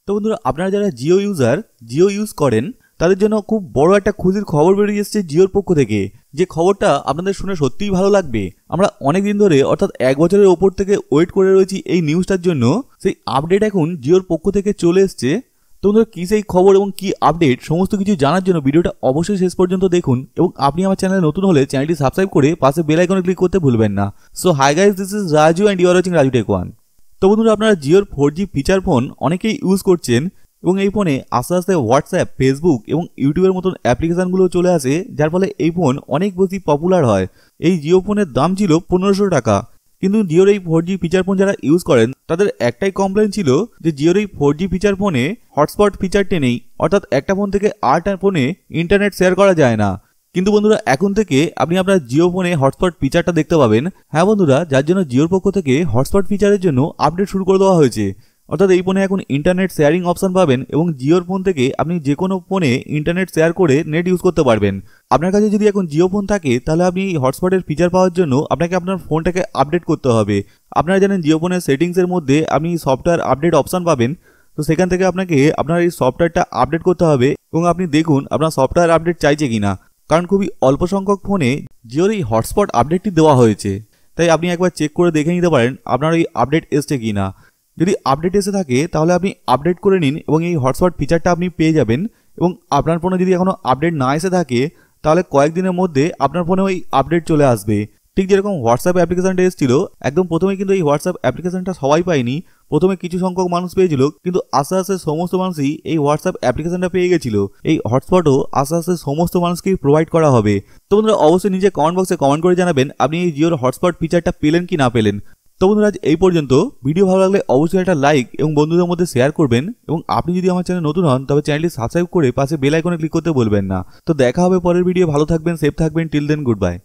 তো বন্ধুরা, আপনারা যারা জিও ইউজার, জিও ইউজ করেন, তাদের জন্য খুব বড় একটা খুশির খবর বেরিয়ে এসেছে জিওর পক্ষ থেকে। যে খবরটা আপনাদের শুনে সত্যিই ভালো লাগবে। আমরা অনেক দিন ধরে অর্থাৎ 1 বছরের ওপর থেকে ওয়েট করে রয়েছি এই নিউজটার জন্য। সেই আপডেট এখন জিওর পক্ষ থেকে চলে এসছে। তো বন্ধুরা, কি সেই খবর এবং কি আপডেট সমস্ত কিছু জানার জন্য ভিডিওটা অবশ্যই শেষ পর্যন্ত দেখুন, এবং আপনি আমার চ্যানেলে নতুন হলে চ্যানেলটি সাবস্ক্রাইব করে পাশে বেল আইকনে ক্লিক করতে ভুলবেন না। So hi guys, this is Raju and you are watching Raju tech one. তো বন্ধুরা, আপনারা জিওর 4G ফিচার ফোন অনেকেই ইউজ করছেন, এবং এই ফোনে আস্তে আস্তে হোয়াটসঅ্যাপ, ফেসবুক এবং ইউটিউবের মতন অ্যাপ্লিকেশনগুলো চলে আসে, যার ফলে এই ফোন অনেক বেশি পপুলার হয়। এই জিও ফোনের দাম ছিল 1500 টাকা। কিন্তু জিওর এই 4G ফিচার ফোন যারা ইউজ করেন তাদের একটাই কমপ্লেন ছিল যে জিওর এই 4G ফিচার ফোনে হটস্পট ফিচারটি নেই, অর্থাৎ একটা ফোন থেকে আরেকটা ফোনে ইন্টারনেট শেয়ার করা যায় না। কিন্তু বন্ধুরা, এখন থেকে আপনি আপনার জিও ফোনে হটস্পট ফিচারটা দেখতে পাবেন। হ্যাঁ বন্ধুরা, যার জন্য জিওর পক্ষ থেকে হটস্পট ফিচারের জন্য আপডেট শুরু করে দেওয়া হয়েছে। অর্থাৎ এই ফোনে এখন ইন্টারনেট শেয়ারিং অপশন পাবেন, এবং জিওর ফোন থেকে আপনি যে কোনো ফোনে ইন্টারনেট শেয়ার করে নেট ইউজ করতে পারবেন। আপনার কাছে যদি এখন জিও ফোন থাকে, তাহলে আপনি এই হটস্পটের ফিচার পাওয়ার জন্য আপনাকে আপনার ফোনটাকে আপডেট করতে হবে। আপনারা জানেন জিও ফোনের সেটিংসের মধ্যে আপনি সফটওয়্যার আপডেট অপশন পাবেন। তো সেখান থেকে আপনাকে আপনার এই সফটওয়্যারটা আপডেট করতে হবে, এবং আপনি দেখুন আপনার সফটওয়্যার আপডেট চাইছে কিনা। কারণ খুবই অল্প সংখ্যক ফোনে জিওর এই হটস্পট আপডেটটি দেওয়া হয়েছে, তাই আপনি একবার চেক করে দেখে নিতে পারেন আপনার এই আপডেট এসছে কিনা। যদি আপডেট এসে থাকে তাহলে আপনি আপডেট করে নিন, এবং এই হটস্পট ফিচারটা আপনি পেয়ে যাবেন। এবং আপনার ফোনে যদি এখনও আপডেট না এসে থাকে, তাহলে কয়েকদিনের মধ্যে আপনার ফোনে ওই আপডেট চলে আসবে। ঠিক যেরকম হোয়াটসঅ্যাপ অ্যাপ্লিকেশনটা এসেছিল, একদম প্রথমে কিন্তু এই হোয়াটসঅ্যাপ অ্যাপ্লিকেশনটা সবাই পায়নি। প্রথমে কিছু সংখ্যক মানুষ পেয়েছিল, কিন্তু আস্তে আস্তে সমস্ত মানুষই এই হোয়াটসঅ্যাপ অ্যাপ্লিকেশনটা পেয়ে গেছিল। এই হটস্পটও আস্তে আস্তে সমস্ত মানুষকেই প্রোভাইড করা হবে। তো বন্ধুরা, অবশ্যই নিচে কমেন্ট বক্সে কমেন্ট করে জানাবেন আপনি এই জিওর হটস্পট ফিচারটা পেলেন কি না পেলেন। তো বন্ধুরা, আজ এই পর্যন্ত। ভিডিও ভালো লাগলে অবশ্যই একটা লাইক এবং বন্ধুদের মধ্যে শেয়ার করবেন, এবং আপনি যদি আমার চ্যানেল নতুন হন তবে চ্যানেলটি সাবস্ক্রাইব করে পাশে বেল আইকনে ক্লিক করতে বলবেন না। তো দেখা হবে পরের ভিডিও। ভালো থাকবেন, সেফ থাকবেন। Till then, good by.